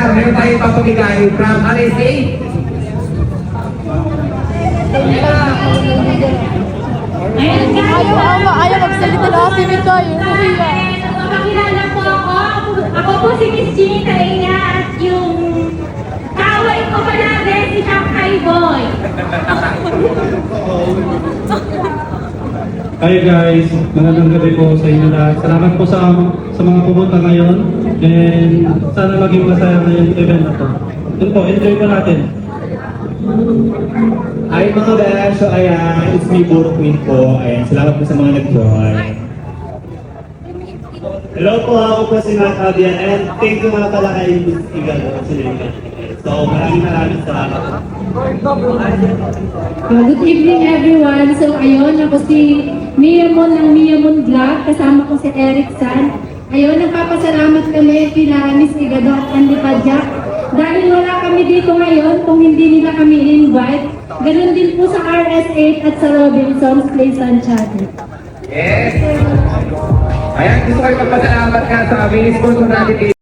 Ayan, meron tayong papamigay from RSA. Ayan guys, Ayaw magsalita na si Mika. Napakilala po ako. Ako po si Miss Ginny Taina at yung kaway ko palagi si Shanghai Boy. Hi guys, magandang gabi po sa inyo lahat. Salamat po sa mga pumunta ngayon and sana maging masaya na yung event na to. Doon po, enjoy po natin. Hi mga besh, so ayan, it's me, Buro Queen po. Ayan, salamat po sa mga nag-join. Hello po, ako po si Matt Abian and thank you nga pala kay Miss Igal po sa Liligan. So maraming salamat. Good evening everyone. So ayun, ako si Miyamon ng Miyamon Vlog. Kasama ko si Eric San. Ayun, nagpapasalamat kami kina Miss Igado at Andy Padjak. Dahil wala kami dito ngayon kung hindi nila kami invite. Ganun din po sa RS8 at sa Robinson's Place Santiago. Yes! Ayan, gusto kayo magpasalamat nga sa aming sponsor natin.